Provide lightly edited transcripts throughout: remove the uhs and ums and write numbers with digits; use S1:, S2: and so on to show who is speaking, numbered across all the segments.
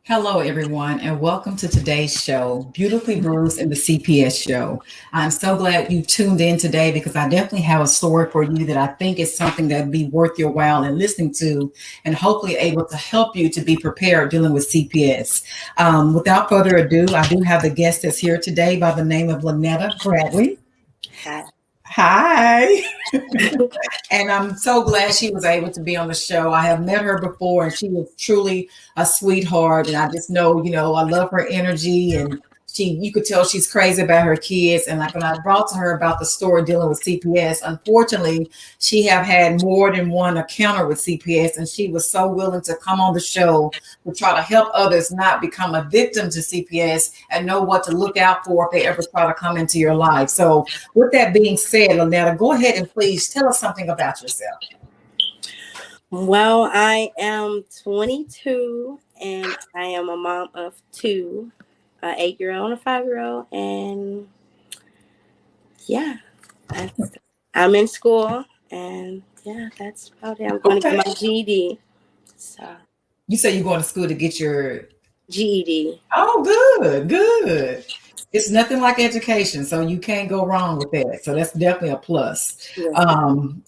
S1: Hello, everyone, and welcome to today's show, Beautifully Bruised and the CPS Show. I'm so glad you tuned in today because I definitely have a story for you that I think is something that would be worth your while in listening to and hopefully able to help you to be prepared dealing with CPS. Without further ado, I do have the guest that's here today by the name of Lynetta Bradley.
S2: Hi.
S1: Hi. And I'm so glad she was able to be on the show. I have met her before and she is truly a sweetheart. And I just know, I love her energy and you could tell she's crazy about her kids. And like when I brought to her about the story dealing with CPS, unfortunately, she have had more than one encounter with CPS and she was so willing to come on the show to try to help others not become a victim to CPS and know what to look out for if they ever try to come into your life. So with that being said, Lynetta, go ahead and please tell us something about yourself.
S2: Well, I am 22 and I am a mom of two, an 8-year-old and a 5-year-old. And yeah, I'm in school and that's about it. I'm going to get my GED. So
S1: You say you're going to school to get your
S2: GED.
S1: Oh, good. It's nothing like education, so you can't go wrong with that. So that's definitely a plus.
S2: Yes.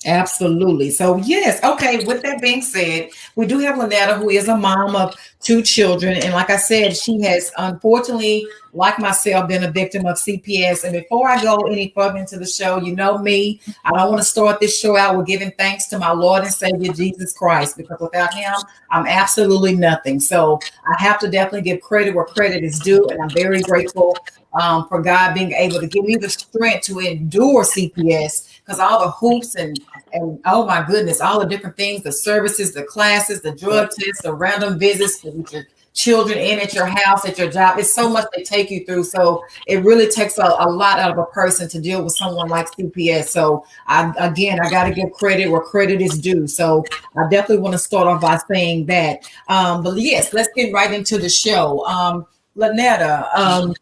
S1: Absolutely. So yes, okay. With that being said, we do have Lynetta, who is a mom of two children, and like I said, she has unfortunately, like myself, been a victim of CPS. And before I go any further into the show, you know me, I don't want to start this show out with giving thanks to my Lord and Savior Jesus Christ, because without Him, I'm absolutely nothing. So I have to definitely give credit where credit is due, and I'm very grateful for God being able to give me the strength to endure CPS, because all the hoops and oh my goodness, all the different things, the services, the classes, the drug tests, the random visits with your children in at your house, at your job. It's so much they take you through. So it really takes a lot out of a person to deal with someone like CPS. So I got to give credit where credit is due. So I definitely want to start off by saying that. But yes, let's get right into the show. Lynetta,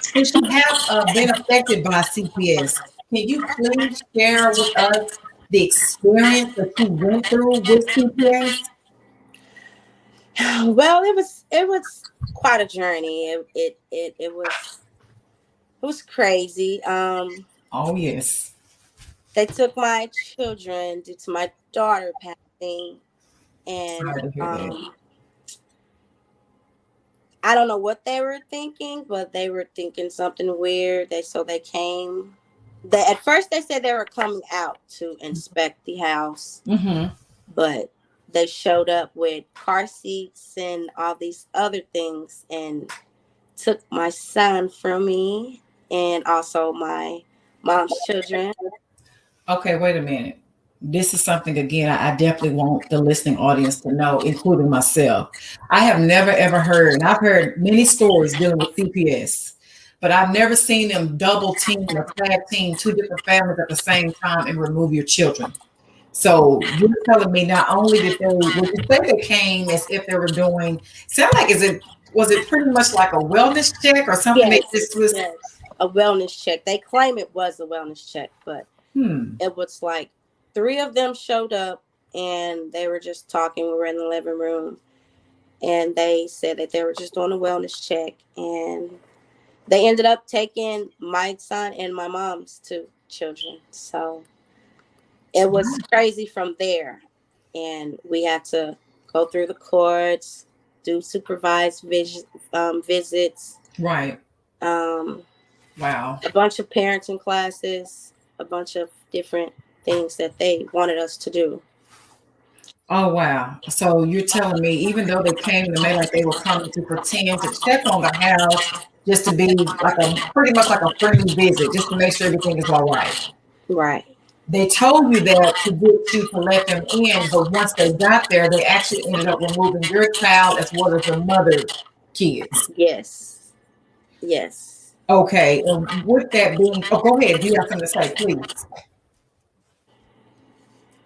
S1: since you have been affected by CPS, can you please share with us the experience that you went through with CPS?
S2: Well, it was quite a journey. It was crazy.
S1: Oh, yes.
S2: They took my children due to my daughter passing, and
S1: Sorry to hear that.
S2: I don't know what they were thinking, but they were thinking something weird. They came. At first they said they were coming out to inspect the house,
S1: Mm-hmm.
S2: but they showed up with car seats and all these other things and took my son from me and also my mom's children.
S1: Okay, wait a minute. This is something, again, I definitely want the listening audience to know, including myself. I have never ever heard, and I've heard many stories dealing with CPS, but I've never seen them double team or tag team two different families at the same time and remove your children. So you're telling me not only did they, would you say they came as if they were doing, sound like, was it pretty much like a wellness check or something they
S2: Yes,
S1: just was,
S2: yes. A wellness check. They claim it was a wellness check, but
S1: hmm,
S2: it was like three of them showed up and they were just talking. We were in the living room and they said that they were just doing a wellness check, and they ended up taking my son and my mom's two children. So it was crazy from there. And we had to go through the courts, do supervised visits,
S1: right.
S2: um,
S1: Wow.
S2: a bunch of parenting classes, a bunch of different things that they wanted us to do.
S1: Oh, wow. So you're telling me, even though they came to me like they were coming to pretend to check on the house, just to be like a pretty much like a friendly visit, just to make sure everything is all right.
S2: Right.
S1: They told you that to get you to let them in, but once they got there, they actually ended up removing your child as well as your mother kids.
S2: Yes. Yes.
S1: Okay. And with that being, oh, go ahead. You have something to say, please.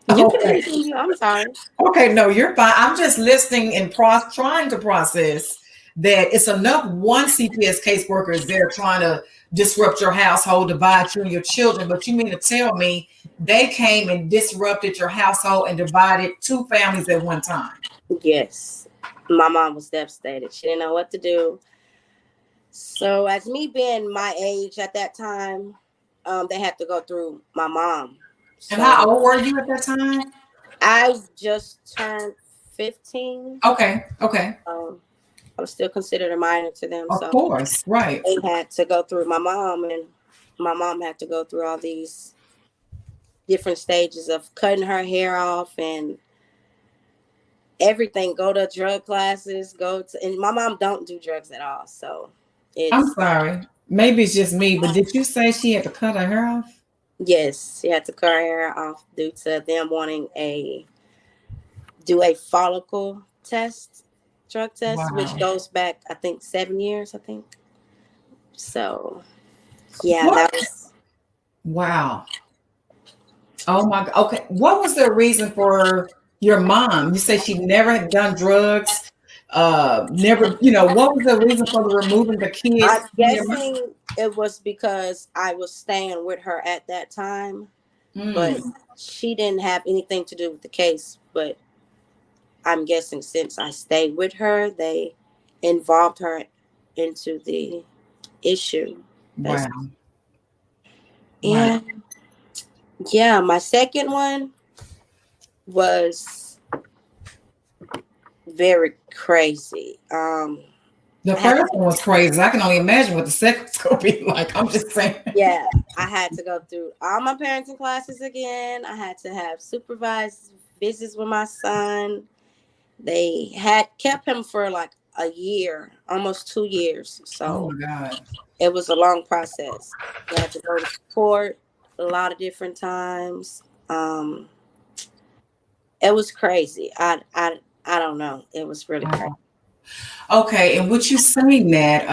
S2: You can
S1: Okay.
S2: continue. I'm sorry.
S1: Okay, no, you're fine. I'm just listening and trying to process that it's enough one CPS caseworker is there trying to disrupt your household, divide you and your children. But you mean to tell me they came and disrupted your household and divided two families at one time?
S2: Yes. My mom was devastated. She didn't know what to do. So, as me being my age at that time, they had to go through my mom.
S1: And how
S2: So,
S1: old were you at that time?
S2: I just turned 15.
S1: Okay, okay.
S2: Um, I was still considered a minor to them.
S1: Of
S2: So,
S1: course, right.
S2: they had to go through my mom, and my mom had to go through all these different stages of cutting her hair off and everything. Go to drug classes, and my mom don't do drugs at all. So
S1: I'm
S2: it's,
S1: sorry. Maybe it's just me, but did you say she had to cut her hair off?
S2: yes, she had to cut her hair off due to them wanting do a follicle test, drug test, which
S1: Wow.
S2: goes back, I think, 7 years, I think. So yeah,
S1: What?
S2: that was,
S1: Wow. Oh my God. Okay. What was the reason for your mom? You say she never had done drugs. Never, what was the reason for the removing the kids
S2: I'm
S1: from your mom?
S2: guessing it was because I was staying with her at that time, but
S1: Mm,
S2: she didn't have anything to do with the case. But I'm guessing since I stayed with her, they involved her into the issue. That's,
S1: wow. Wow.
S2: and yeah, my second one was very crazy.
S1: The
S2: I had,
S1: first one was crazy. I can only imagine what the second's gonna be like. I'm just saying.
S2: yeah, I had to go through all my parenting classes again. I had to have supervised visits with my son. They had kept him for like a year, almost 2 years.
S1: Oh
S2: So
S1: my God.
S2: it was a long process. I had to go to court a lot of different times. It was crazy. I don't know. It was really crazy.
S1: Wow. Okay, and with you saying that,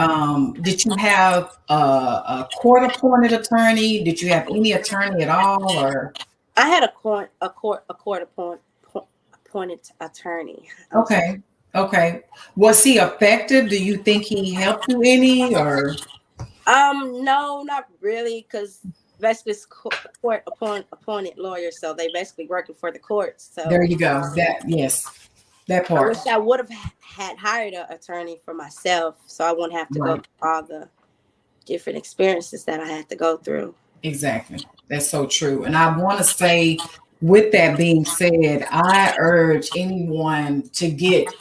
S1: did you have a court-appointed attorney? Did you have any attorney at all, or?
S2: I had appointed attorney. I'm sorry.
S1: Okay, okay. Was he effective? Do you think he helped you any, or?
S2: No, not really, because basically it's court appointed lawyers, so they basically working for the courts.
S1: There
S2: So
S1: you go. Yes, that
S2: I
S1: part.
S2: wish I would have had hired an attorney for myself, so I wouldn't have to go
S1: Right,
S2: through all the different experiences that I had to go through.
S1: exactly. That's so true. And I want to say, with that being said, I urge anyone to get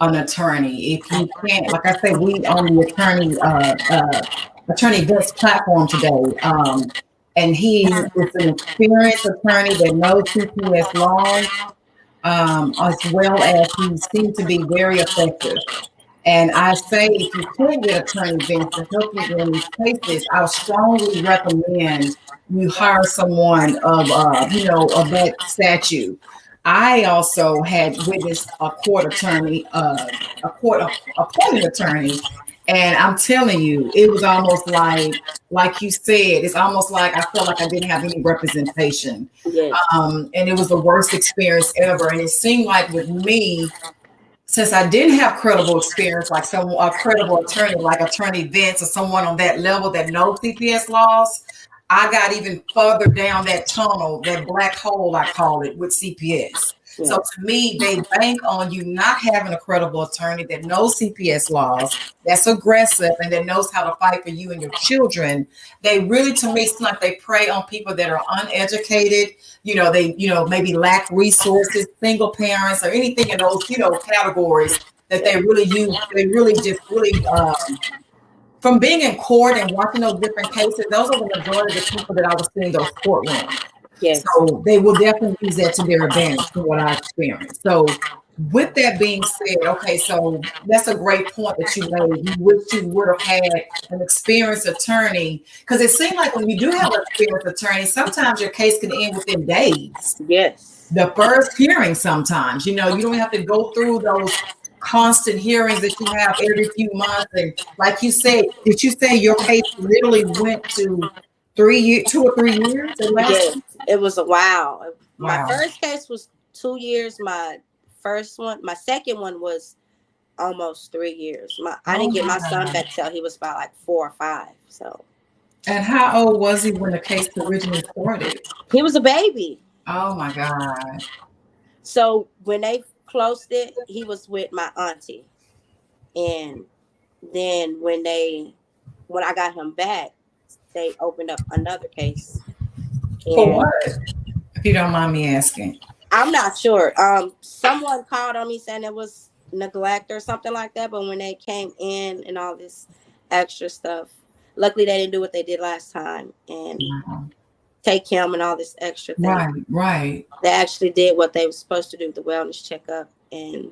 S1: an attorney. If you can't, like I say, we on the attorney Vince platform today. And he is an experienced attorney that knows CPS laws, as well as he seems to be very effective. And I say, if you could get attorney Vince to help you in these cases, I would strongly recommend you hire someone of that statute. I also had witnessed a court attorney, a court appointed attorney, and I'm telling you, it was almost like you said, it's almost like I felt like I didn't have any representation,
S2: Yes,
S1: and it was the worst experience ever. And it seemed like with me, since I didn't have credible experience, like a credible attorney, like Attorney Vince or someone on that level that knows CPS laws, I got even further down that tunnel, that black hole, I call it, with CPS. So
S2: yes,
S1: to me, they bank on you not having a credible attorney that knows CPS laws, that's aggressive, and that knows how to fight for you and your children. They really, to me, seem like they prey on people that are uneducated. They, maybe lack resources, single parents, or anything in those, categories that they really use. They really just really, from being in court and watching those different cases, those are the majority of the people that I was seeing in those courtrooms.
S2: yes,
S1: So they will definitely use that to their advantage from what I experienced. So with that being said, okay, so that's a great point that you made. You wish you would have had an experienced attorney, because it seems like when you do have an experienced attorney, sometimes your case can end within days.
S2: yes,
S1: The first hearing, sometimes, you don't have to go through those constant hearings that you have every few months. And like you said, did you say your case literally went to 3 years, 2 or 3 years it
S2: yes.
S1: lasted?
S2: It was a while. My
S1: Wow.
S2: first case was 2 years. My second one was almost 3 years. I
S1: Oh
S2: didn't get
S1: my
S2: my son
S1: God.
S2: back till he was about like 4 or 5. So
S1: And how old was he when the case originally started?
S2: he was a baby.
S1: Oh my God.
S2: So when they closed it, he was with my auntie. And then when I got him back, they opened up another case.
S1: For
S2: And
S1: what? If you don't mind me asking.
S2: I'm not sure. Someone called on me saying it was neglect or something like that. But when they came in and all this extra stuff, luckily they didn't do what they did last time and take him and all this extra thing.
S1: Right, right,
S2: They actually did what they were supposed to do, the wellness checkup, and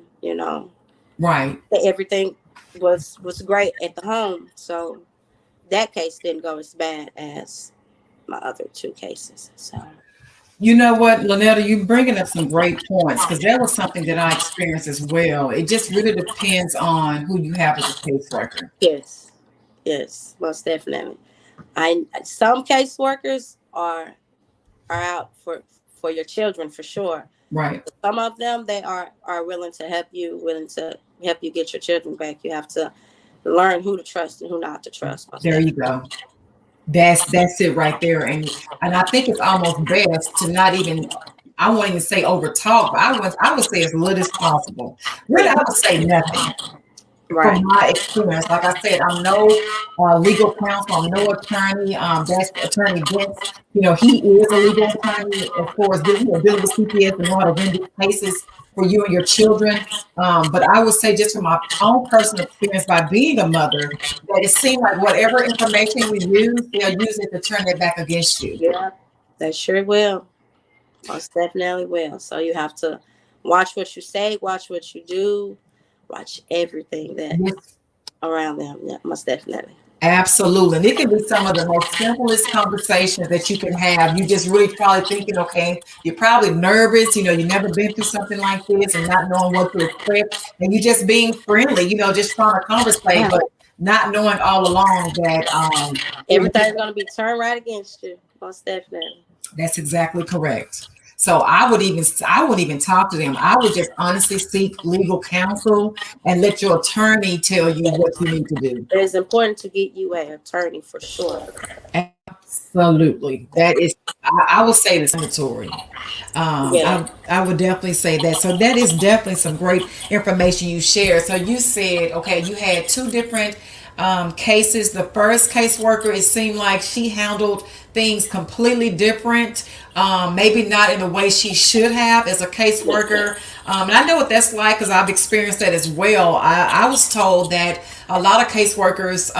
S1: right.
S2: everything was great at the home. So that case didn't go as bad as my other two cases. So
S1: You know what, Lynetta, you're bringing up some great points because that was something that I experienced as well. It just really depends on who you have as a caseworker.
S2: yes, yes, most definitely. I Some caseworkers are out for your children for sure.
S1: Right.
S2: Some of them they are willing to help you, willing to help you get your children back. You have to learn who to trust and who not to trust. Most
S1: There you
S2: definitely.
S1: go. That's it right there. And I think it's almost best to not even, I won't even say over talk, but I would say as little as possible. Really, I would say nothing. From
S2: Right.
S1: my experience, like I said, I'm no legal counsel, I'm no attorney. That's Attorney Vince. He is a legal attorney as far as dealing with CPS and know how to win these cases for you and your children. But I would say, just from my own personal experience by being a mother, that it seems like whatever information you use, they'll use it to turn it back against you.
S2: Yeah, they sure will. Most definitely will. So you have to watch what you say, watch what you do, watch everything that
S1: Yes,
S2: around them. Yeah, most definitely.
S1: absolutely. And it can be some of the most simplest conversations that you can have. You just really probably thinking, okay, you're probably nervous, you've never been through something like this and not knowing what to expect. And you just being friendly, just trying to conversate,
S2: Yeah.
S1: but not knowing all along that
S2: Everything's gonna be turned right against you. Most definitely.
S1: that's exactly correct. So I wouldn't even talk to them. I would just honestly seek legal counsel and let your attorney tell you what you need to do.
S2: It is important to get you an attorney for sure.
S1: Absolutely. That is, I would say it's mandatory.
S2: Yeah.
S1: I would definitely say that. So that is definitely some great information you shared. So you said, okay, you had two different cases. The first caseworker, it seemed like she handled things completely different. Maybe not in the way she should have as a caseworker. And I know what that's like because I've experienced that as well. I was told that a lot of caseworkers,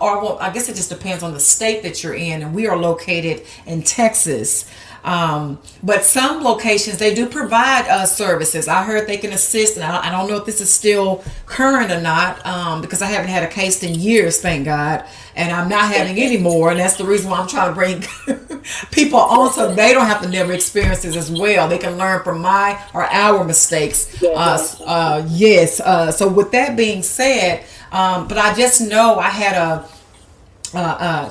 S1: or well, I guess it just depends on the state that you're in, and we are located in Texas. But some locations they do provide services. I heard they can assist, and I don't know if this is still current or not because I haven't had a case in years, thank God, and I'm not having any more. And that's the reason why I'm trying to bring people on so they don't have to never experience this as well. They can learn from my or our mistakes. Yes. So with that being said, but I just know I had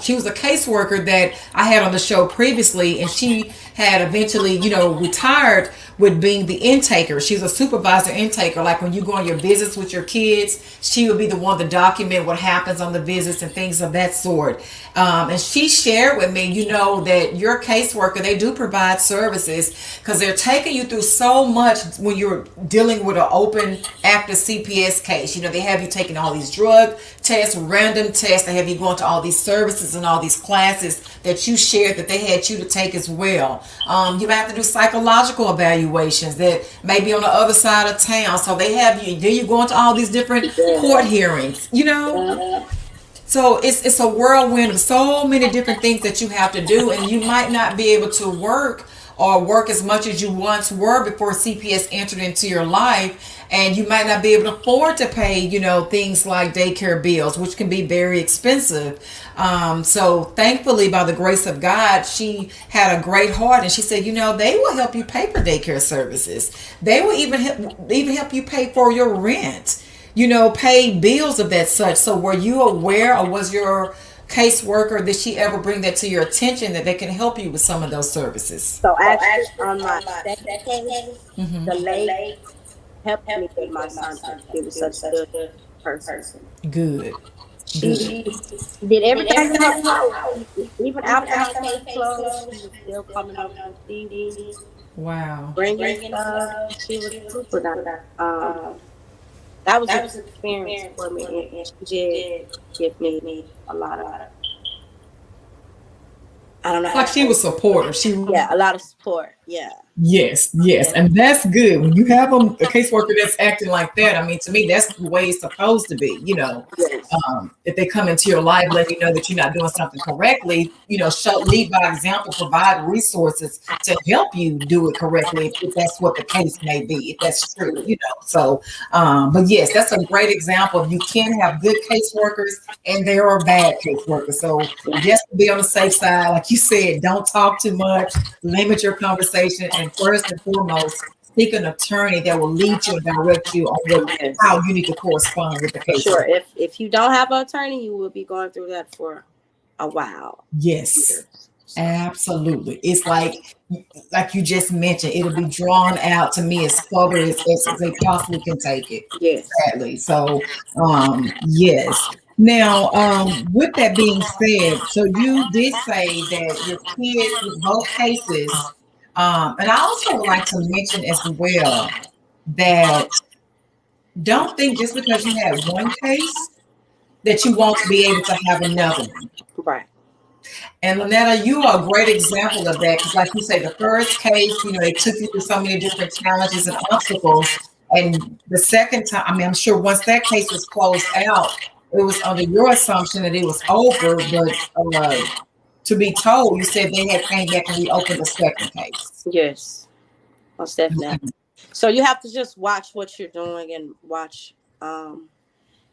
S1: she was a caseworker that I had on the show previously, and she had eventually, retired with being the intaker. She's a supervisor intaker. Like when you go on your visits with your kids, she would be the one to document what happens on the visits and things of that sort. And she shared with me, that your caseworker, they do provide services because they're taking you through so much when you're dealing with an open active CPS case. They have you taking all these drug tests, random tests. They have you going to all these services and all these classes that you shared that they had you to take as well. You have to do psychological evaluations that may be on the other side of town. So they have you, then you go into all these different court hearings, So it's a whirlwind of so many different things that you have to do, and you might not be able to work or work as much as you once were before CPS entered into your life. And you might not be able to afford to pay, things like daycare bills, which can be very expensive. So thankfully, by the grace of God, she had a great heart, and she said, they will help you pay for daycare services. They will even help you pay for your rent. Pay bills of that such. So were you aware, or was your caseworker, did she ever bring that to your attention that they can help you with some of those services?
S2: So actually, on my second case, the lady helped me with my son. She was such a good person.
S1: Good. Good.
S2: She did everything in her power. Even after my case closed, she was still coming up to see me.
S1: Wow.
S2: bringing stuff. She was super nice. That was a good experience for me, and she did give me a lot of, I don't know how
S1: Like
S2: to
S1: she
S2: say
S1: was
S2: it.
S1: supportive.
S2: Yeah, a lot of support. Yeah.
S1: Yes, yes,
S2: Yeah.
S1: and that's good. When you have a caseworker that's acting like that, I mean, to me, that's the way it's supposed to be.
S2: Yes.
S1: If they come into your life, letting you know that you're not doing something correctly, lead by example, provide resources to help you do it correctly, if that's what the case may be, if that's true. So, but yes, that's a great example. You can have good caseworkers, and there are bad caseworkers. So, just to be on the safe side, like you said, don't talk too much, limit your conversation, and first and foremost, seek an attorney that will lead you and direct you on how
S2: Yes.
S1: you need to correspond with the
S2: For sure.
S1: caseworker.
S2: If you don't have an attorney, you will be going through that for a while.
S1: Yes,
S2: Years. So,
S1: absolutely. It's like you just mentioned, it'll be drawn out to me as further as they possibly can take it,
S2: yes.
S1: sadly. So, yes. Now, with that being said, so you did say that your kids with both cases, and I also would like to mention as well that don't think just because you had one case that you won't be able to have another one.
S2: Right.
S1: And Lynetta, you are a great example of that because, like you say, the first case, they took you through so many different challenges and obstacles. And the second time, I mean, I'm sure once that case was closed out, it was under your assumption that it was over. But to be told, you said they had came back and reopened the second case.
S2: Yes. Most definitely. So you have to just watch what you're doing and watch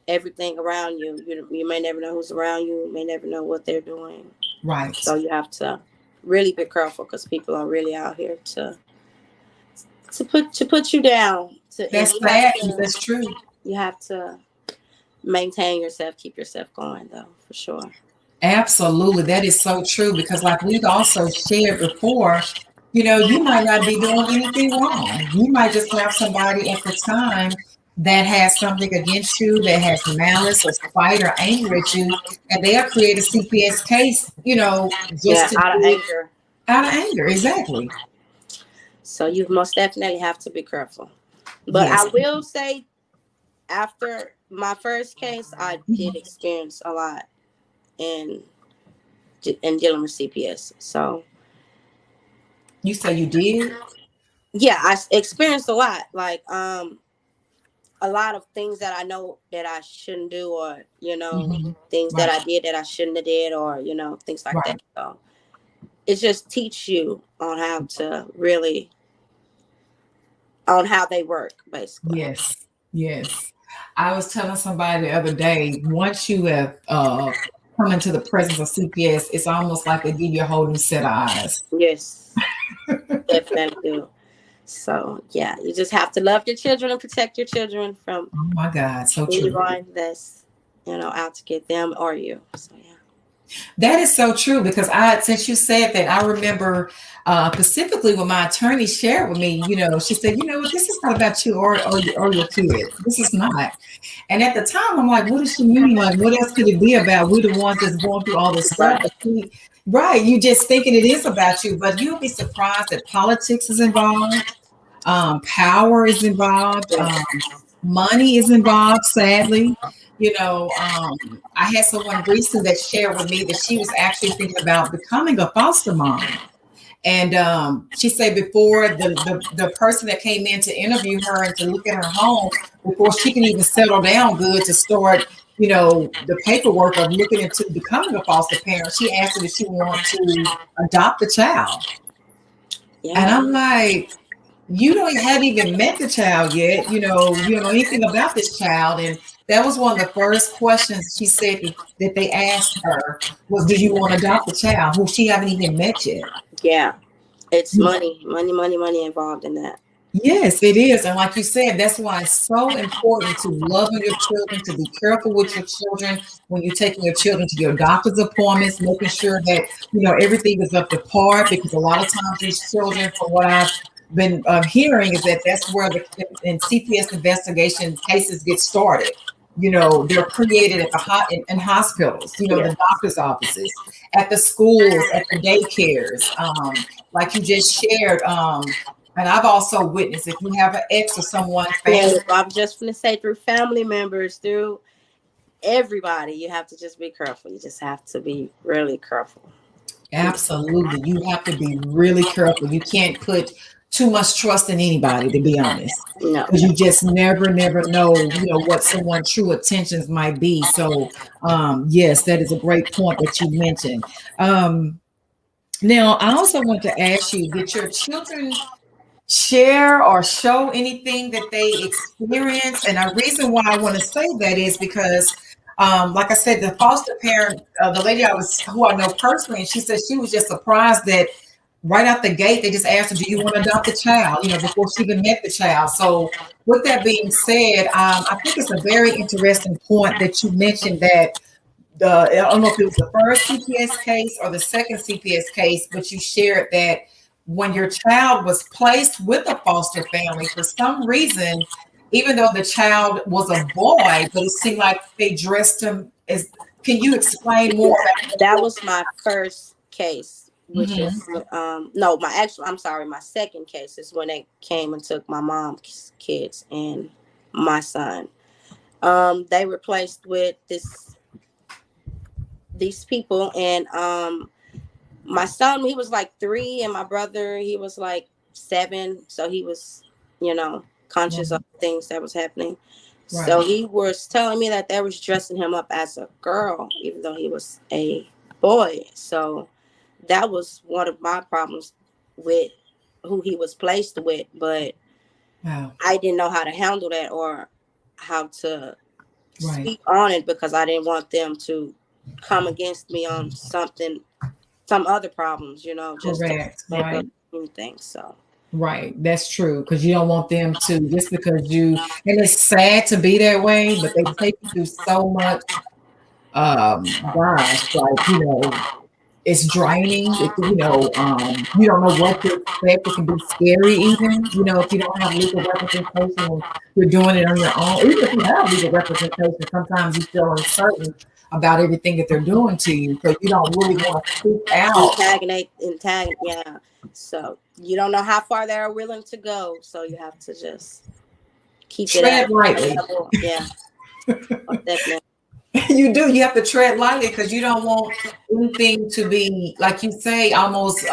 S2: everything around you. You may never know who's around you. You may never know what they're doing.
S1: Right.
S2: So you have to really be careful because people are really out here to put you down.
S1: That's sad. That's true.
S2: You have to maintain yourself, keep yourself going, though, for sure.
S1: Absolutely. That is so true because, like we've also shared before, you might not be doing anything wrong. You might just have somebody at the time that has something against you, that has malice or spite or anger at you, and they'll create a CPS case, just
S2: Yeah,
S1: to
S2: out of
S1: do it
S2: anger.
S1: out of anger. Exactly.
S2: So you most definitely have to be careful. But I
S1: Yes.
S2: will say, after my first case, I did experience a lot in dealing with CPS. So
S1: You say you did?
S2: yeah, I experienced a lot. Like a lot of things that I know that I shouldn't do, or things that
S1: Right.
S2: I did that I shouldn't have did, or things like that.
S1: Right.
S2: So it just teach you on how to really on how they work, basically.
S1: Yes. Yes. I was telling somebody the other day, once you have come into the presence of CPS, it's almost like they give you a whole new set of eyes.
S2: Yes, definitely do. So yeah, you just have to love your children and protect your children from
S1: Oh my God, so true.
S2: anyone that's out to get them or you. So yeah.
S1: That is so true because since you said that, I remember specifically when my attorney shared with me, she said, what, this is not about you or your kids. This is not. And at the time, I'm like, what does she mean? Like, what else could it be about? We're the ones that's going through all this stuff.
S2: Right.
S1: Right. You just thinking it is about you, but you'll be surprised that politics is involved. Power is involved. Money is involved, sadly. I had someone recently that shared with me that she was actually thinking about becoming a foster mom. And she said before the person that came in to interview her and to look at her home, before she can even settle down good to start, the paperwork of looking into becoming a foster parent, she asked her if she wanted to adopt a child.
S2: Yeah.
S1: And I'm like, you haven't even met the child yet. You don't know anything about this child. And that was one of the first questions she said that they asked her was, do you want to adopt a child who she haven't even met yet?
S2: Yeah. It's money involved in that.
S1: Yes, it is. And like you said, that's why it's so important to love your children, to be careful with your children when you're taking your children to your doctor's appointments, making sure that, everything is up to par, because a lot of times these children, from what I've been hearing, is that that's where the CPS investigation cases get started. They're created at in hospitals,
S2: Yeah.
S1: the doctor's offices, at the schools, at the daycares, like you just shared. And I've also witnessed, if you have an ex or someone
S2: Yeah,
S1: family.
S2: I'm just gonna say through family members, through everybody, you have to just be careful. You just have to be really careful.
S1: Absolutely. You have to be really careful. You can't put too much trust in anybody, to be honest,
S2: No.
S1: because you just never know, what someone's true intentions might be. So, yes, that is a great point that you mentioned. Now, I also want to ask you, did your children share or show anything that they experience? And a reason why I want to say that is because, like I said, the foster parent, the lady who I know personally, and she said she was just surprised that right out the gate they just asked her, "Do you want to adopt a child?" Before she even met the child. So, with that being said, I think it's a very interesting point that you mentioned that I don't know if it was the first CPS case or the second CPS case, but you shared that when your child was placed with a foster family, for some reason, even though the child was a boy, but it seemed like they dressed him as. Can you explain more about
S2: That was my first case,
S1: that?
S2: which is no, I'm sorry, my second case is when they came and took my mom's kids and my son. They were placed with these people, and my son, he was like 3, and my brother, he was like 7, so he was, conscious of things that was happening. So
S1: Right.
S2: he was telling me that they was dressing him up as a girl, even though he was a boy. So that was one of my problems with who he was placed with, but
S1: Wow.
S2: I didn't know how to handle that or how to
S1: Right.
S2: speak on it because I didn't want them to come against me on some other problems, just to
S1: Correct.
S2: make up
S1: Right.
S2: anything. So
S1: Right, that's true, because you don't want them to, just because and it's sad to be that way, but they take you through so much. Gosh, like it's draining. You don't know what to expect. It can be scary, even if you don't have legal representation and you're doing it on your own. Even if you have legal representation, sometimes you feel uncertain about everything that they're doing to you, so you don't really want to speak out.
S2: yeah. So you don't know how far they're willing to go. So you have to just keep it at
S1: Tread
S2: a
S1: lightly.
S2: level. Yeah, definitely.
S1: You do. You have to tread lightly because you don't want anything to be, like you say, almost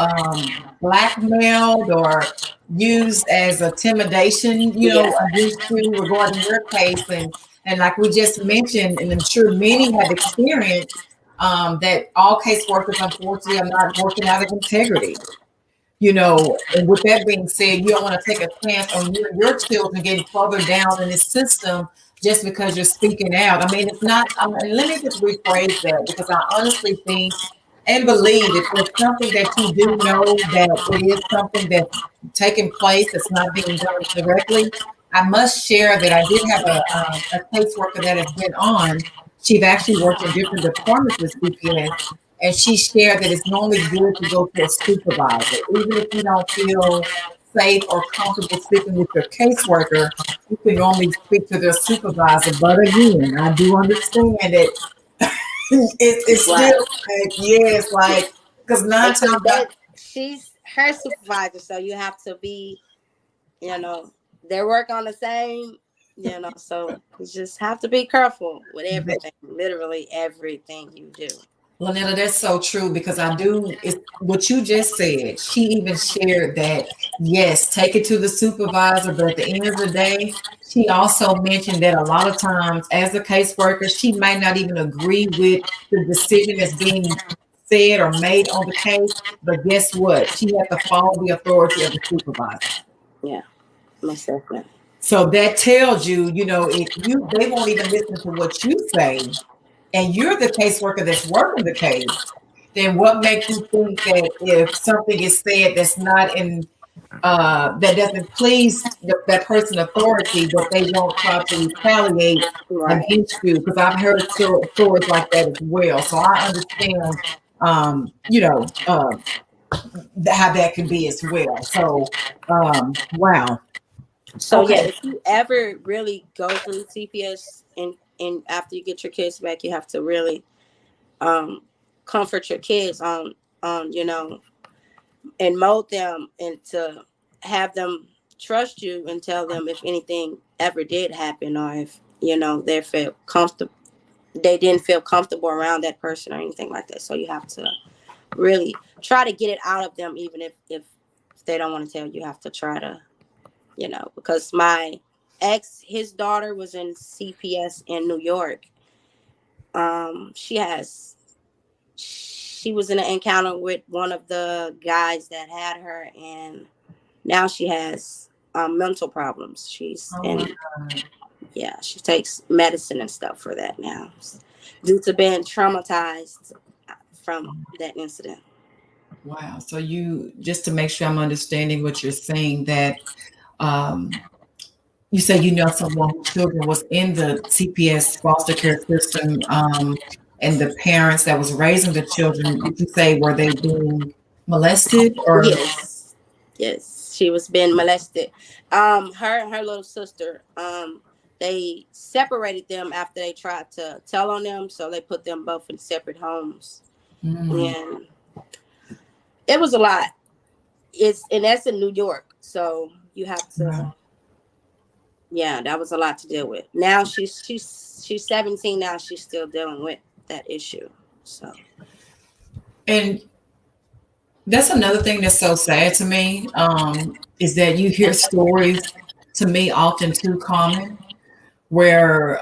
S1: blackmailed or used as intimidation,
S2: Yeah,
S1: against you regarding your case. And like we just mentioned, and I'm sure many have experienced, that all caseworkers, unfortunately, are not working out of integrity. And with that being said, you don't want to take a chance on your children getting further down in the system just because you're speaking out. I mean, it's not, and let me just rephrase that, because I honestly think and believe if there's something that you do know that it is something that's taking place that's not being done correctly. I must share that I did have a caseworker that has been on. She's actually worked in different departments with CPS, and she shared that it's normally good to go to a supervisor. Even if you don't feel safe or comfortable speaking with your caseworker, you can normally speak to their supervisor. But again, I do understand that it's still
S2: right.
S1: like, yes, like, because nine
S2: Because
S1: times out.
S2: she's her supervisor, so you have to be, they work on the same, so you just have to be careful with everything, literally everything you do.
S1: Lanetta, that's so true, because I do. It's what you just said. She even shared that, yes, take it to the supervisor, but at the end of the day, she also mentioned that a lot of times, as a caseworker, she might not even agree with the decision that's being said or made on the case. But guess what? She had to follow the authority of the supervisor.
S2: Yeah, most definitely.
S1: So that tells you, if they won't even listen to what you say, and you're the caseworker that's working the case, then what makes you think that if something is said that's not in that doesn't please that person authority, that they won't try to retaliate
S2: Right.
S1: against you? Because I've heard stories like that as well. So I understand, how that can be as well. So, wow.
S2: So yeah,
S1: Okay.
S2: if you ever really go through CPS and after you get your kids back, you have to really um, comfort your kids on and mold them, and to have them trust you and tell them if anything ever did happen, or if they didn't feel comfortable around that person or anything like that. So you have to really try to get it out of them, even if they don't want to tell you. You have to try to, because my ex, his daughter was in CPS in New York. She was in an encounter with one of the guys that had her, and now she has mental problems. She's
S1: Oh my
S2: in
S1: God.
S2: Yeah, she takes medicine and stuff for that now, due to being traumatized from that incident.
S1: Wow. So you, just to make sure I'm understanding what you're saying, that um, you say you know someone whose children was in the CPS foster care system, and the parents that was raising the children, would you say were they being molested or?
S2: Yes, yes, she was being molested. Her little sister. They separated them after they tried to tell on them, so they put them both in separate homes,
S1: Mm,
S2: and it was a lot. And that's in New York, so you have to.
S1: wow.
S2: Yeah, that was a lot to deal with. Now she's 17 now. She's still dealing with that issue. So
S1: And that's another thing that's so sad to me, is that you hear stories, to me often too common, where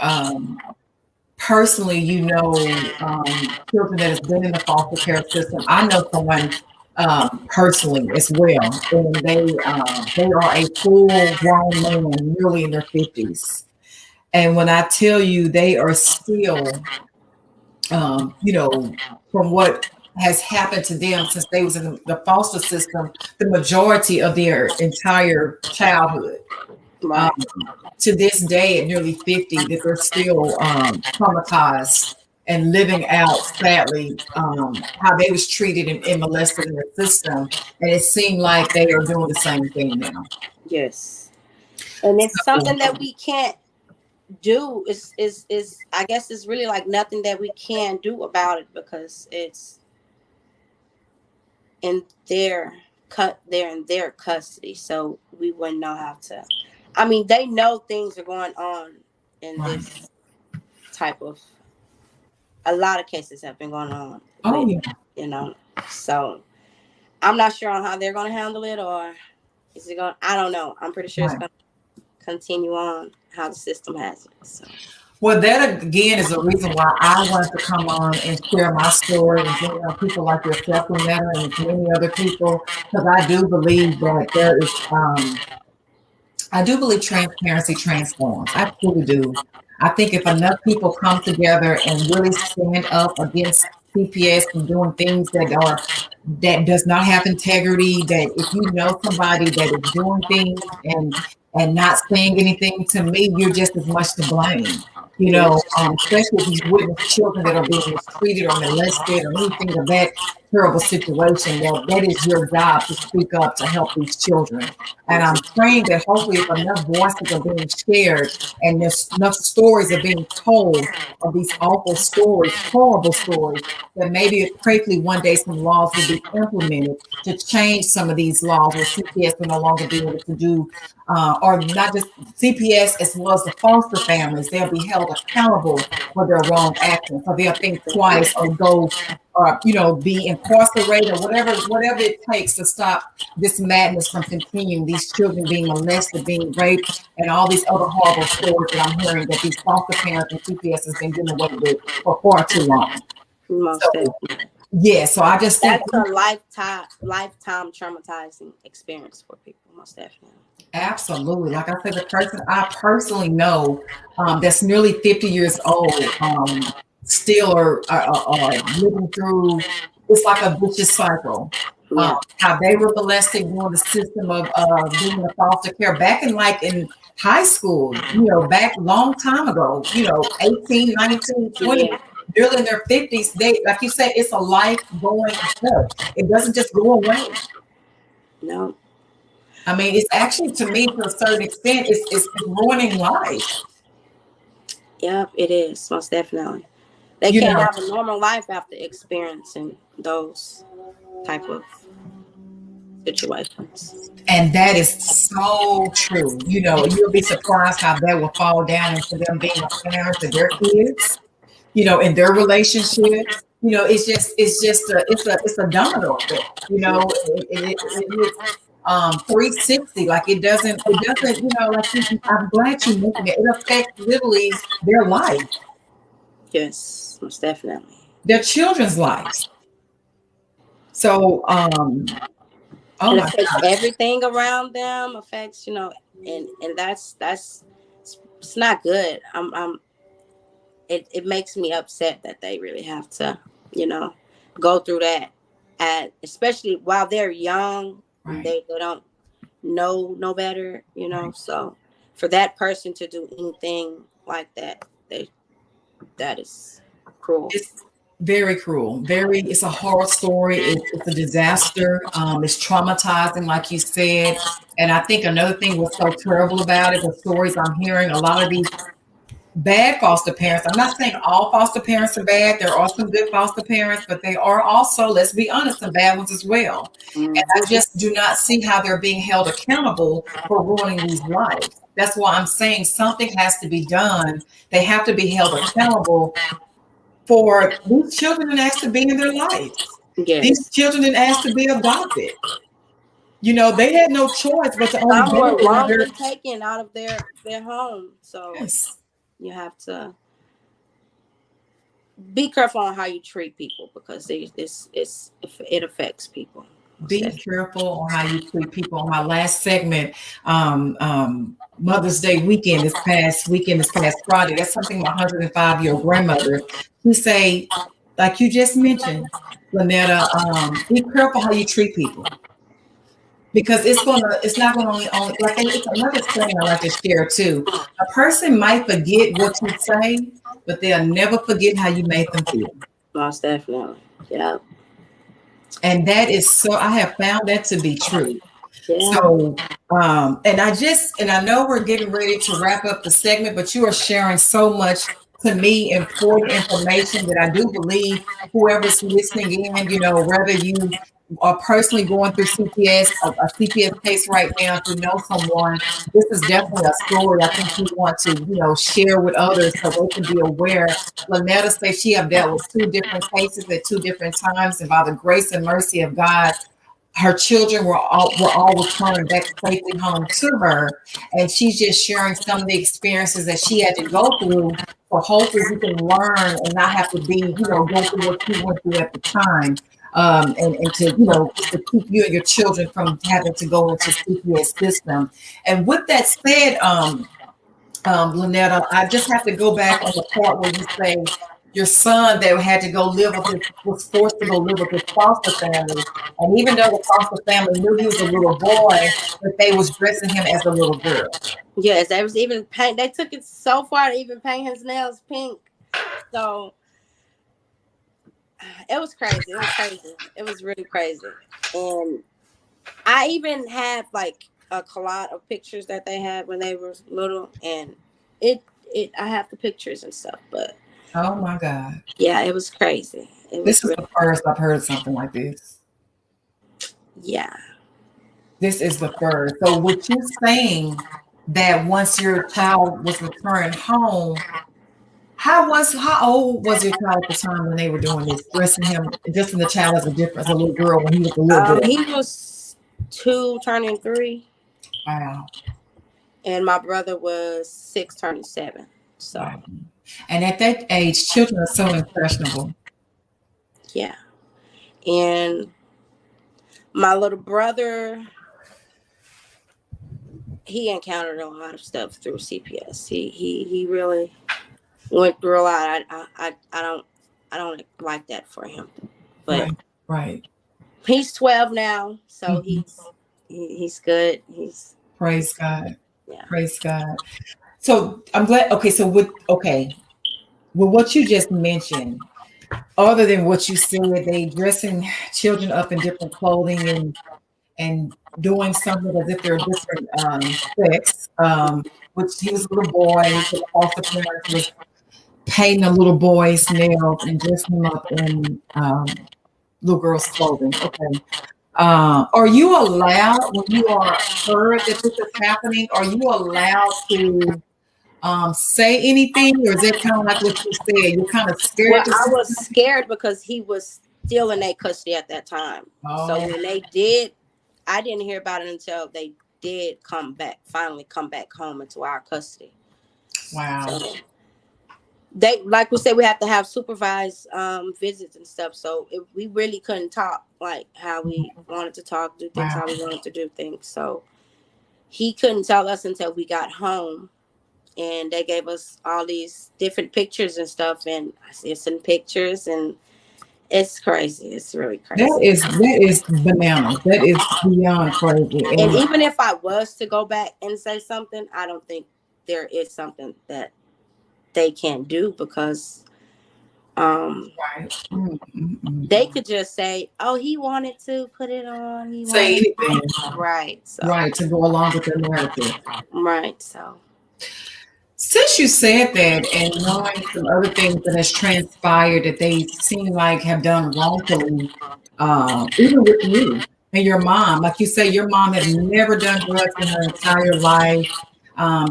S1: personally, children that has been in the foster care system. I know someone personally as well, and they are a full grown man, nearly in their 50s. And when I tell you, they are still, from what has happened to them since they was in the foster system, the majority of their entire childhood. Um,
S2: right,
S1: to this day, at nearly 50, that they're still traumatized and living out, sadly, how they was treated and molested in the system. And it seemed like they are doing the same thing now.
S2: yes, and it's
S1: So,
S2: something that we can't do. Is I guess it's really like nothing that we can do about it, because it's in they're in their custody, so we wouldn't know how to. I mean, they know things are going on in
S1: right.
S2: this type of. A lot of cases have been going on
S1: Oh,
S2: with,
S1: yeah.
S2: you know. So I'm not sure on how they're going to handle it, or is it going? I don't know. I'm pretty sure it's
S1: Right.
S2: going to continue on how the system has it. So
S1: Well, that again is the reason why I wanted to come on and share my story and bring on people like yourself, Lynetta, and many other people, because I do believe that I do believe transparency transforms. I truly do. I think if enough people come together and really stand up against CPS and doing things that does not have integrity, that if you know somebody that is doing things and not saying anything, to me, you're just as much to blame.
S2: yes,
S1: Especially if you witness children that are being mistreated or molested or anything of that terrible situation, that is your job to speak up to help these children. And I'm praying that hopefully, if enough voices are being shared and there's enough stories are being told of these awful stories, horrible stories, that maybe hopefully one day some laws will be implemented to change some of these laws where CPS will no longer be able to do, or not just CPS as well as the foster families, they'll be held accountable for their wrong actions. So they'll think twice or go, or be incarcerated, or whatever it takes to stop this madness from continuing, these children being molested, being raped, and all these other horrible stories that I'm hearing that these foster parents and CPS has been getting away with for far too long.
S2: most
S1: So,
S2: definitely.
S1: yeah, so I just think
S2: That's a lifetime traumatizing experience for people. Most definitely.
S1: absolutely, like I said, the person I personally know, that's nearly 50 years old, still are living through, it's like a vicious cycle.
S2: Yeah.
S1: How they were molested during the system of being in the foster care back in high school, back long time ago, 18, 19, 20,
S2: Yeah.
S1: nearly in their 50s. They, like you said, it's a life going up. It doesn't just go away.
S2: No.
S1: I mean, it's actually, to me, to a certain extent, it's ruining life.
S2: Yep, it is, most definitely. They
S1: You
S2: can't
S1: know,
S2: have a normal life after experiencing those type of situations.
S1: and that is so true. You know, you'll be surprised how that will fall down into them being a parent to their kids, you know, in their relationships. You know, it's a domino effect. You know, it is 360. Like it doesn't, you know, like I'm glad you mentioned it. It affects literally their life,
S2: Yes, most definitely.
S1: their children's lives. So, oh
S2: It
S1: my
S2: affects
S1: God,
S2: everything around them. Affects, and that's it's not good. It makes me upset that they really have to, you know, go through that, at especially while they're young.
S1: right,
S2: They don't know no better,
S1: right.
S2: So for that person to do anything like that, they that is cruel.
S1: It's very cruel. Very, it's a horror story. It's a disaster. It's traumatizing, like you said. And I think another thing what's so terrible about it, the stories I'm hearing, a lot of these bad foster parents. I'm not saying all foster parents are bad. There are some good foster parents, but they are also, let's be honest, some bad ones as well. And
S2: Mm.
S1: I just do not see how they're being held accountable for ruining these lives. That's why I'm saying something has to be done. They have to be held accountable for these children didn't ask to be in their lives. These
S2: Yes,
S1: children didn't ask to be adopted. You know, they had no choice but to only
S2: some
S1: be
S2: were
S1: in their
S2: wrongly taken out of their home, so
S1: yes.
S2: you have to be careful on how you treat people because it affects people. Most
S1: Be
S2: definitely.
S1: careful on how you treat people. On my last segment, Mother's Day weekend, this past Friday, that's something my 105-year-old grandmother, who say, like you just mentioned, Lynetta, be careful how you treat people. Because it's not gonna only like it's another saying I like to share too. A person might forget what you say, but they'll never forget how you made them feel.
S2: Most definitely. Yeah.
S1: And that is so I have found that to be true.
S2: Yeah.
S1: So and I know we're getting ready to wrap up the segment, but you are sharing so much to me important information that I do believe whoever's listening in, you know, whether you are personally going through CPS, a CPS case right now, if you know someone, this is definitely a story I think you want to, you know, share with others so they can be aware. Lynetta says she have dealt with two different cases at two different times, and by the grace and mercy of God, her children were all returned back safely home to her, and she's just sharing some of the experiences that she had to go through. So hopefully, we can learn and not have to be, you know, go through what she went through at the time, and to, you know, just to keep you and your children from having to go into CPS system. And with that said, Lynetta, I just have to go back on the part where you say your son that had to go live with his was forced to go live with his foster family, and even though the foster family knew he was a little boy, but they was dressing him as a little girl.
S2: Yes, there was even paint. They took it so far to even paint his nails pink. So it was crazy. It was crazy. It was really crazy. And I even have like a collage of pictures that they had when they were little, and it I have the pictures and stuff. But
S1: Oh my God,
S2: yeah, it was crazy. It
S1: this
S2: was
S1: is
S2: really
S1: the first I've heard something like this.
S2: yeah.
S1: This is the first. So, with you saying that once your child was returned home, how old was your child at the time when they were doing this, dressing the child as a little girl when he was a little boy?
S2: He was 2 turning 3,
S1: Wow,
S2: and my brother was 6 turning 7. So
S1: wow. And at that age, children are so impressionable.
S2: yeah, and my little brother, he encountered a lot of stuff through CPS. He really went through a lot. I don't like that for him, but
S1: Right, right.
S2: he's 12 now, so
S1: Mhm.
S2: he's good.
S1: Praise
S2: He's
S1: God.
S2: yeah.
S1: Praise God. So I'm glad. Okay, so with what you just mentioned, other than what you said, they dressing children up in different clothing and doing something as if they're a different sex. Which he was a little boy. The foster parents was painting a little boy's nails and dressing him up in little girl's clothing. Okay. Are you allowed, when you are heard that this is happening, are you allowed to say anything, or is it kind of like what you said? You're kind of
S2: Well,
S1: scared to
S2: I
S1: say
S2: was
S1: something?
S2: scared because he was still in their custody at that time. So
S1: Oh,
S2: when they did, I didn't hear about it until they did finally come back home into our custody.
S1: wow.
S2: So they, like we said, we have to have supervised visits and stuff. So we really couldn't talk like how we wanted to talk, do things
S1: Wow.
S2: how we wanted to do things. So he couldn't tell us until we got home, and they gave us all these different pictures and stuff, and I see some pictures, and it's crazy. It's really
S1: That
S2: crazy.
S1: is that is bananas. That is beyond crazy.
S2: And
S1: And
S2: even if I was to go back and say something, I don't think there is something that they can do, because
S1: right.
S2: they could just say, "Oh, he wanted to put it on. He
S1: Say
S2: wanted
S1: anything,
S2: right." So
S1: right, to go along with the narrative.
S2: right. So
S1: Since you said that, and knowing some other things that has transpired that they seem like have done wrongfully, even with you and your mom, like you say, your mom had never done drugs in her entire life.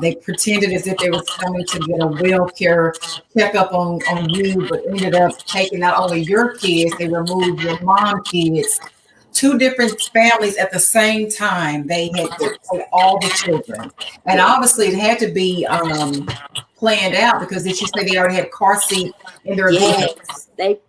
S1: They pretended as if they was coming to get a well care checkup on you, but ended up taking not only your kids, they removed your mom kids. Two different families at the same time. They had to take all the children, and
S2: yeah.
S1: obviously it had to be planned out because did you say they already had car seat in their vehicles?
S2: Yes,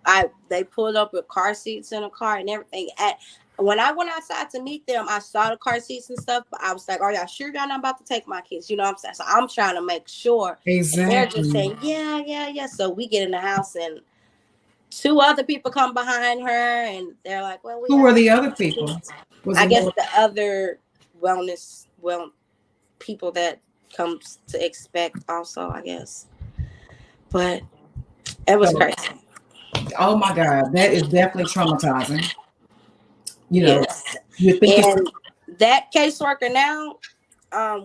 S2: they pulled up with car seats in a car and everything. At when I went outside to meet them, I saw the car seats and stuff. But I was like, "Are y'all sure y'all not about to take my kids?" You know what I'm saying? So I'm trying to make sure, and they're just
S1: Exactly.
S2: saying, "Yeah, yeah, yeah." So we get in the house, and two other people come behind her, and they're like, "Well, we
S1: Who
S2: got
S1: were
S2: the
S1: the other people? Was
S2: I
S1: it
S2: guess
S1: more?
S2: the other people that comes to expect also, I guess." But it was
S1: So,
S2: crazy.
S1: oh my God, that is definitely traumatizing. You know,
S2: Yes.
S1: you're thinking,
S2: And that caseworker now,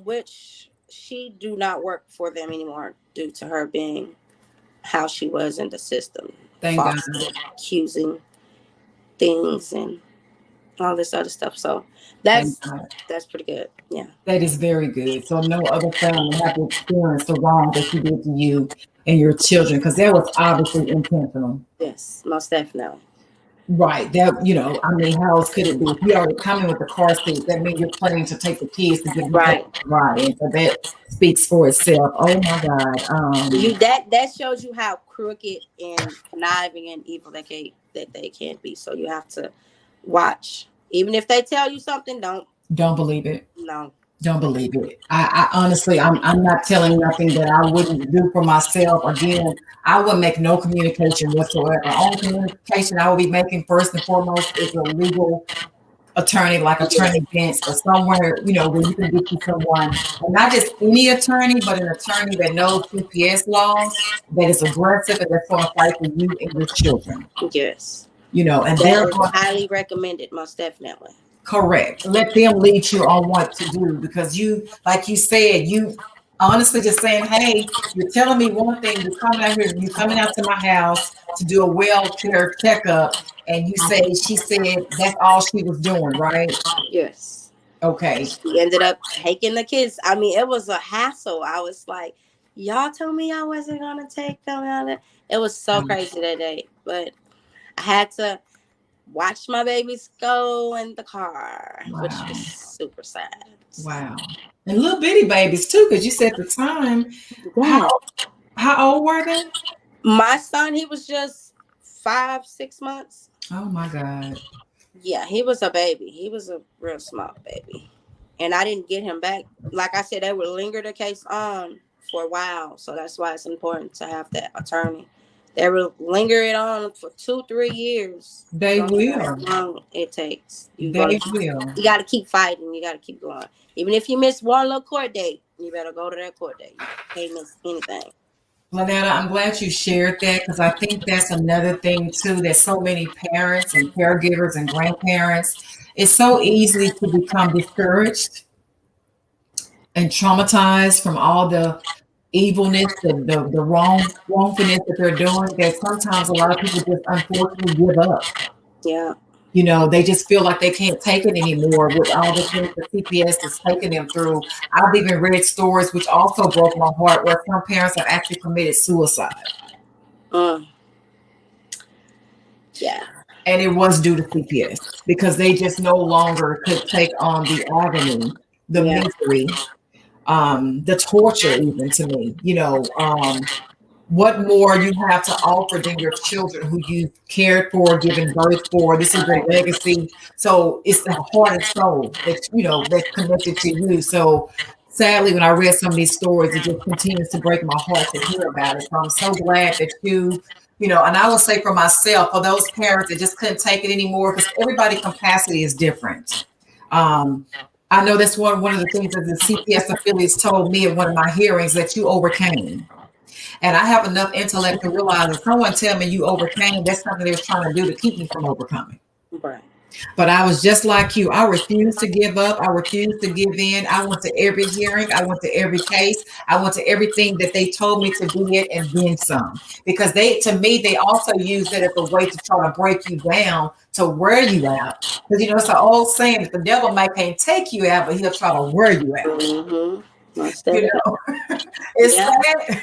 S2: which she do not work for them anymore due to her being how she was in the system,
S1: thank God,
S2: falsely accusing things and all this other stuff. So
S1: thank
S2: that's
S1: God.
S2: that's pretty good. Yeah.
S1: That is very good. So no other family have to experience the wrong that she did to you and your children, because that was obviously intentional.
S2: Yes, most definitely.
S1: Right. That, I mean, how else could it be? If you already coming with the car seat, that means you're planning to take the kids to give them a
S2: Right.
S1: ride. And so that speaks for itself. Oh my God.
S2: That shows you how crooked and conniving and evil that they can be. So you have to watch. Even if they tell you something,
S1: Don't believe it.
S2: no.
S1: Don't believe it. I honestly, I'm not telling nothing that I wouldn't do for myself. Again, I would make no communication whatsoever. Only communication I will be making first and foremost is a legal attorney like
S2: Yeah.
S1: Attorney Vince, or somewhere, where you can get you someone, and not just any attorney, but an attorney that knows CPS laws, that is aggressive, and that's going to fight for you and your children.
S2: Yes.
S1: And
S2: That
S1: they're
S2: is
S1: going
S2: highly recommended, most definitely.
S1: correct. Let them lead you on what to do, because you, like you said, you honestly just saying, "Hey, you're telling me one thing. You're coming out here. You're coming out to my house to do a well care checkup," and you say she said that's all she was doing, right?
S2: Yes.
S1: Okay.
S2: She ended up taking the kids. I mean, it was a hassle. I was like, y'all told me I wasn't gonna take them out of it was so crazy that day. But I had to watch my babies go in the car, which
S1: Wow.
S2: was super sad.
S1: Wow. And little bitty babies too, because you said the time. How
S2: Yeah.
S1: how old were they?
S2: My son, he was just 5, 6 months.
S1: Oh my God.
S2: Yeah, he was a baby. He was a real small baby. And I didn't get him back. Like I said, they would linger the case on for a while. So that's why it's important to have that attorney. They will linger it on for 2, 3 years. You
S1: They
S2: don't know how
S1: will.
S2: long it takes.
S1: They will.
S2: You gotta keep fighting. You gotta keep going. Even if you miss one little court date, you better go to that court date. You can't miss anything.
S1: Lynetta, I'm glad you shared that, because I think that's another thing too, that so many parents and caregivers and grandparents, it's so easy to become discouraged and traumatized from all the evilness, the wrongfulness that they're doing, that sometimes a lot of people just unfortunately give up.
S2: Yeah.
S1: They just feel like they can't take it anymore with all the things that CPS is taking them through. I've even read stories which also broke my heart where some parents have actually committed suicide.
S2: Mm. Yeah.
S1: And it was due to CPS because they just no longer could take on the agony, the
S2: Yeah.
S1: misery, the torture, even to me. What more you have to offer than your children who you cared for, given birth for. This is your
S2: Right.
S1: legacy. So it's the heart and soul that's connected to you. So sadly, when I read some of these stories, it just continues to break my heart to hear about it. So I'm so glad that and I will say for myself, for those parents that just couldn't take it anymore, because everybody's capacity is different. I know that's one of the things that the CPS affiliates told me at one of my hearings, that you overcame. And I have enough intellect to realize if someone tell me you overcame, that's something they was trying to do to keep me from overcoming.
S2: Right.
S1: But I was just like you. I refused to give up. I refused to give in. I went to every hearing. I went to every case. I went to everything that they told me to do it and then some. Because to me, they also use it as a way to try to break you down to wear you out. Because it's an old saying that the devil can't take you out, but he'll try to wear you out.
S2: Mm-hmm. Most
S1: You
S2: definitely.
S1: know, it's
S2: Yeah.
S1: sad.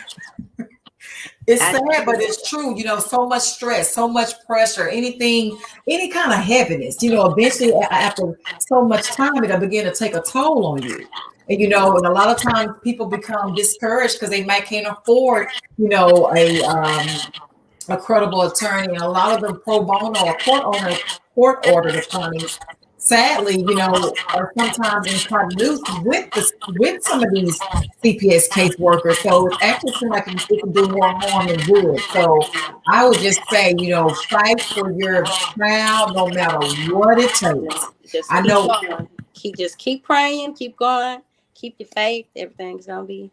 S1: It's
S2: I,
S1: sad, but it's true. So much stress, so much pressure, any kind of heaviness, eventually after so much time, it'll begin to take a toll on you. And a lot of times people become discouraged because they might can't afford, a credible attorney, and a lot of them pro bono or court ordered attorneys, sadly, are sometimes in cahoots with some of these CPS caseworkers. So it's actually seems like it can do more harm than good. So I would just say, fight for your child no matter what it takes.
S2: just
S1: I
S2: keep
S1: know.
S2: going. Keep praying. Keep going. Keep your faith. Everything's gonna be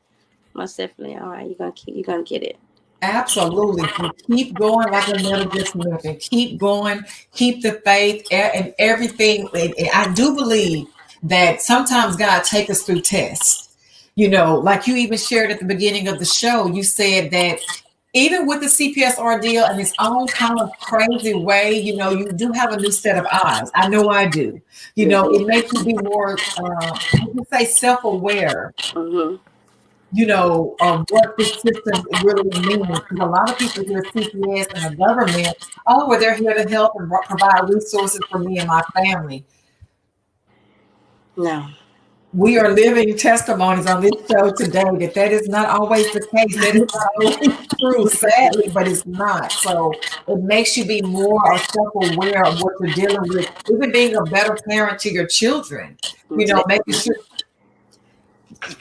S2: most definitely all right. You're gonna get it.
S1: Absolutely. Keep going, like Anetta just mentioned. Keep going, keep the faith and everything. And I do believe that sometimes God takes us through tests. Like you even shared at the beginning of the show, you said that even with the CPS ordeal in its own kind of crazy way, you do have a new set of eyes. I know I do. It makes you be more, I would say, self-aware,
S2: Mm-hmm.
S1: of what this system really means. Because a lot of people hear CPS and the government, oh, well, they're here to help and provide resources for me and my family.
S2: No.
S1: We are living testimonies on this show today that is not always the case. That is not always true, sadly, but it's not. So it makes you be more self-aware of what you're dealing with, even being a better parent to your children. Making sure.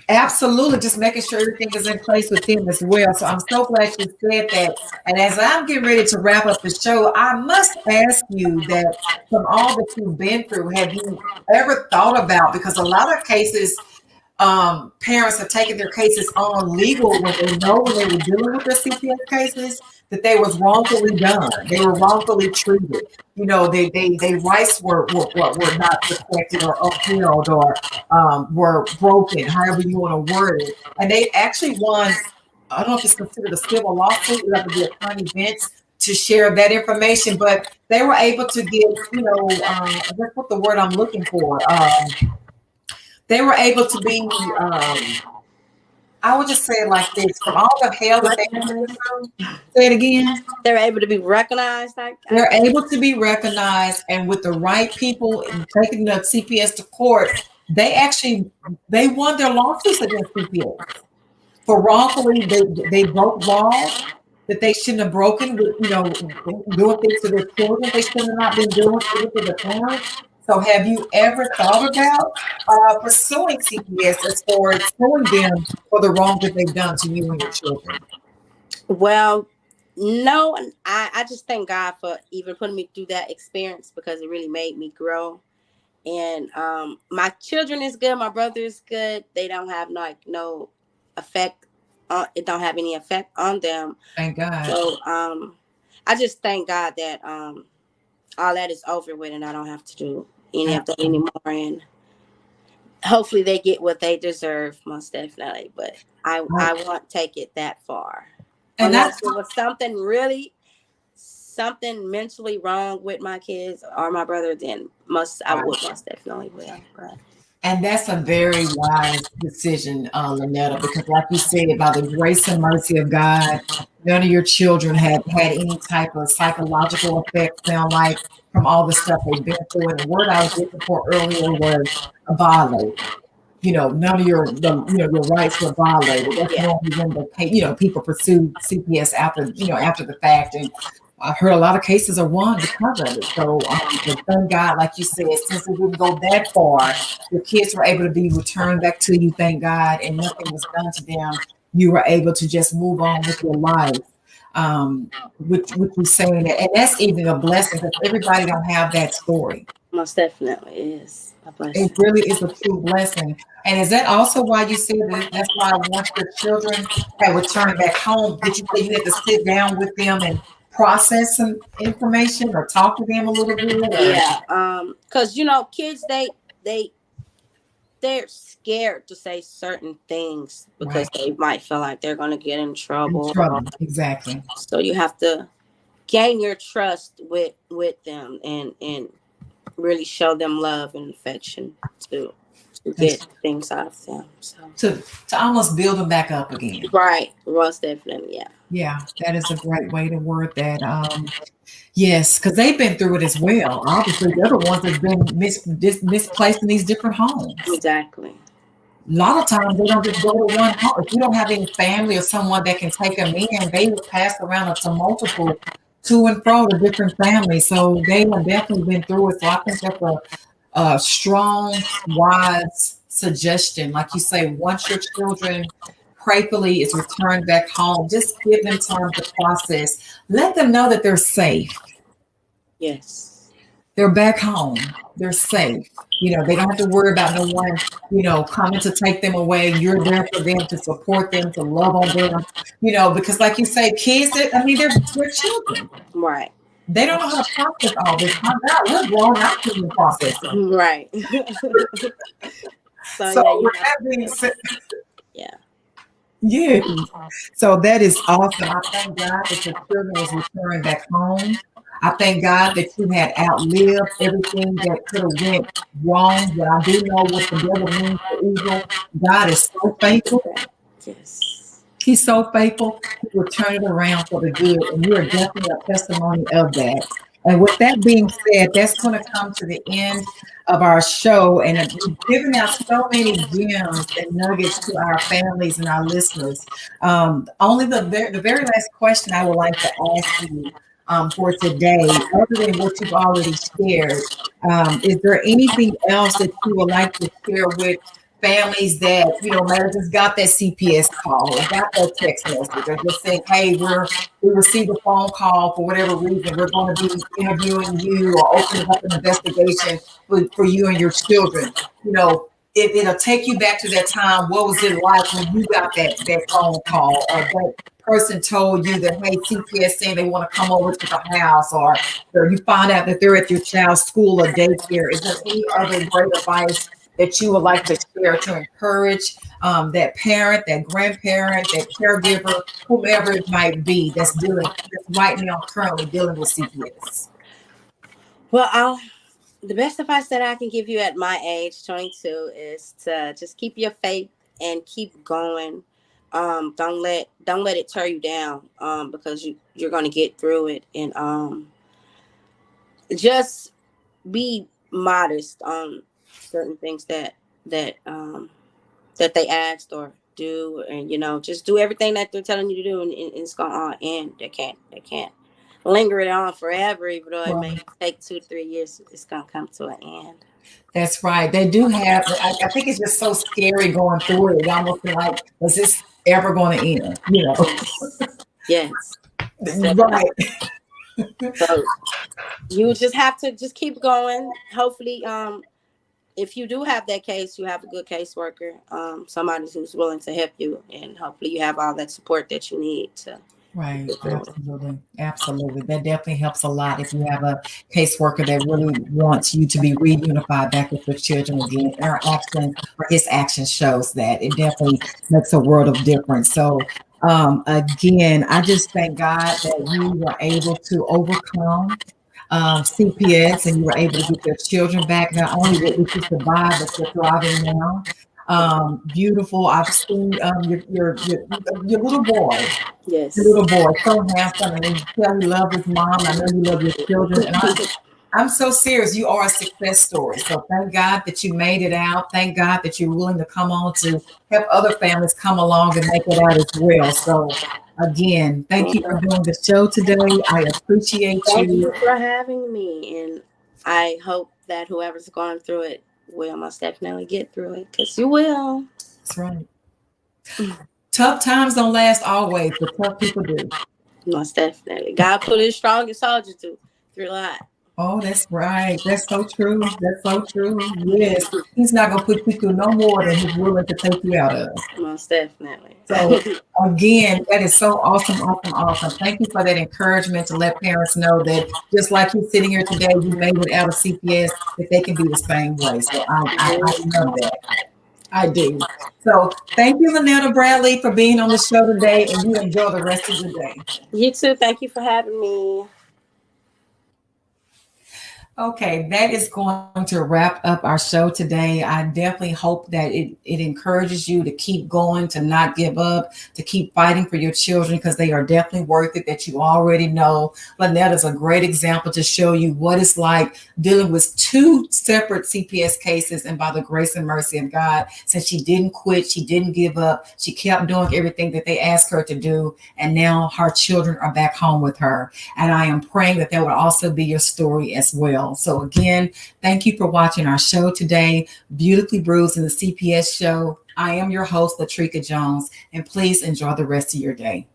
S1: Absolutely, just making sure everything is in place with them as well. So I'm so glad you said that. And as I'm getting ready to wrap up the show, I must ask you that from all that you've been through, have you ever thought about, because a lot of cases, parents have taken their cases on legal when they know when they were dealing with their CPS cases that they was wrongfully done. They were wrongfully treated. They rights were not protected or upheld or were broken, however you want to word it. And they actually won. I don't know if it's considered a civil lawsuit. You have to be attorney bench to share that information, but they were able to get, that's what the word I'm looking for. They were able to be, I would just say it like this, from all the hell that they went through, say it again.
S2: They're able to be recognized.
S1: They're able to be recognized, and with the right people taking the CPS to court, they won their lawsuits against CPS for wrongfully, they broke laws that they shouldn't have broken with, doing things to their children they should have not been doing things to the parents. So have you ever thought about pursuing CPS as far as suing them for the wrong that they've done to you and your children?
S2: Well, no, and I just thank God for even putting me through that experience because it really made me grow. And my children is good. My brother is good. They don't have no effect. It don't have any effect on them.
S1: Thank God.
S2: So I just thank God that all that is over with, and I don't have to do any of that anymore. And hopefully they get what they deserve, most definitely. But
S1: Right.
S2: I won't take it that far
S1: And that's
S2: unless it was something mentally wrong with my kids or my brother. Then I
S1: right.
S2: would most definitely will. But
S1: And that's a very wise decision, Lynetta, because like you said, by the grace and mercy of God, none of your children have had any type of psychological effect, sound like, from all the stuff they've been through. And the word I was looking for earlier was violated. None of your rights were violated. That's
S2: yeah,
S1: normally when people pursue CPS after the fact. And I've heard a lot of cases are won because of it. So, but thank God, like you said, since it didn't go that far, your kids were able to be returned back to you, thank God, and nothing was done to them. You were able to just move on with your life. Which you're saying that, and that's even a blessing because everybody don't have that story.
S2: most definitely is a
S1: It
S2: blessing.
S1: really is a true blessing. And is that also why you said that that's why once your children had returned back home, did you say you had to sit down with them and process some information or talk to them a little bit or
S2: Yeah, because kids they they're scared to say certain things because
S1: right
S2: they might feel like they're going to get in
S1: in
S2: trouble.
S1: trouble? Exactly.
S2: So you have to gain your trust with them and really show them love and affection to
S1: That's
S2: get things out of them. So
S1: to almost build them back up again.
S2: right, most definitely, yeah,
S1: Yeah, that is a great way to word that. Yes, because they've been through it as well. Obviously, they're the ones that's been misplaced in these different homes.
S2: exactly.
S1: A lot of times they don't just go to one home. If you don't have any family or someone that can take them in, they will pass around to multiple to and fro to different families. So they have definitely been through it. So I think that's a strong, wise suggestion. Like you say, once your children prayerfully is returned back home, just give them time to process. Let them know that they're safe.
S2: Yes,
S1: They're back home. They're safe. They don't have to worry about no one, coming to take them away. You're there for them to support them, to love on them, because like you say, kids, they're children.
S2: right,
S1: They don't know how to process all this. My God, we're grown out to process it.
S2: right. So
S1: So
S2: yeah, you
S1: with
S2: have
S1: that being said,
S2: yeah.
S1: yeah. So that is awesome. I thank God that your children was returned back home. I thank God that you had outlived everything that could have went wrong. But I do know what the devil means for evil. God is so faithful.
S2: Yes.
S1: He's so faithful. He will turn it around for the good. And you are definitely a testimony of that. And with that being said, that's going to come to the end of our show. And we've given out so many gems and nuggets to our families and our listeners. Only the very last question I would like to ask you for today, other than what you've already shared, is there anything else that you would like to share with families that maybe just got that CPS call or got that text message or just saying, hey, we received a phone call for whatever reason, we're going to be interviewing you or opening up an investigation for you and your children. It'll take you back to that time. What was it like when you got that phone call or that person told you that, hey, CPS saying they want to come over to the house, or you find out that they're at your child's school or daycare? Is there any other great advice that you would like to share to encourage that parent, that grandparent, that caregiver, whomever it might be that's right now currently dealing with CPS?
S2: Well, the best advice that I can give you at my age, 22, is to just keep your faith and keep going. Don't let it tear you down. Because you're gonna get through it, and just be modest on certain things that they asked or do, and just do everything that they're telling you to do, and it's gonna end. They can't linger it on forever, even though it may
S1: Well,
S2: take 2 to 3 years. It's gonna come to an end.
S1: that's right. They do have, I think it's just so scary going through it. It almost feel like, is this ever going to end?
S2: Yes,
S1: Right.
S2: so you just have to just keep going. Hopefully, if you do have that case, you have a good caseworker, somebody who's willing to help you, and hopefully you have all that support that you need to
S1: Right. Absolutely. Absolutely. That definitely helps a lot if you have a caseworker that really wants you to be reunified back with your children again. Our actions or his action shows that it definitely makes a world of difference. So again, I just thank God that you were able to overcome CPS and you were able to get your children back. Not only did you survive, but you're thriving now. Beautiful. I've seen your little boy. The
S2: Yes.
S1: little boy, so handsome, and you tell you love his mom. I know you love your children, and I'm so serious. You are a success story. So thank God that you made it out. Thank God that you're willing to come on to help other families come along and make it out as well. So again, thank you for doing the show today. I appreciate
S2: Thank
S1: you.
S2: you for having me, and I hope that whoever's going through it will most definitely get through it, because you will.
S1: That's right. Tough times don't last always, but tough people do.
S2: Most definitely. God put his strongest soldier through a lot.
S1: Oh, that's right. That's so true. That's so true. Yes. He's not going to put you through no more than he's willing to take you out of.
S2: Most definitely.
S1: So again, that is so awesome, awesome, awesome. Thank you for that encouragement to let parents know that just like you're sitting here today, you made it out of CPS, that they can be the same way. So I love that. I do. So thank you, Lynetta Bradley, for being on the show today, and you enjoy the rest of your day.
S2: You too. Thank you for having me.
S1: Okay, that is going to wrap up our show today. I definitely hope that it encourages you to keep going, to not give up, to keep fighting for your children because they are definitely worth it, that you already know. Lynette is a great example to show you what it's like dealing with two separate CPS cases. And by the grace and mercy of God, since she didn't quit, she didn't give up, she kept doing everything that they asked her to do. And now her children are back home with her. And I am praying that will also be your story as well. So again, thank you for watching our show today, Beautifully Bruised in the CPS show. I am your host, Latrika Jones, and please enjoy the rest of your day.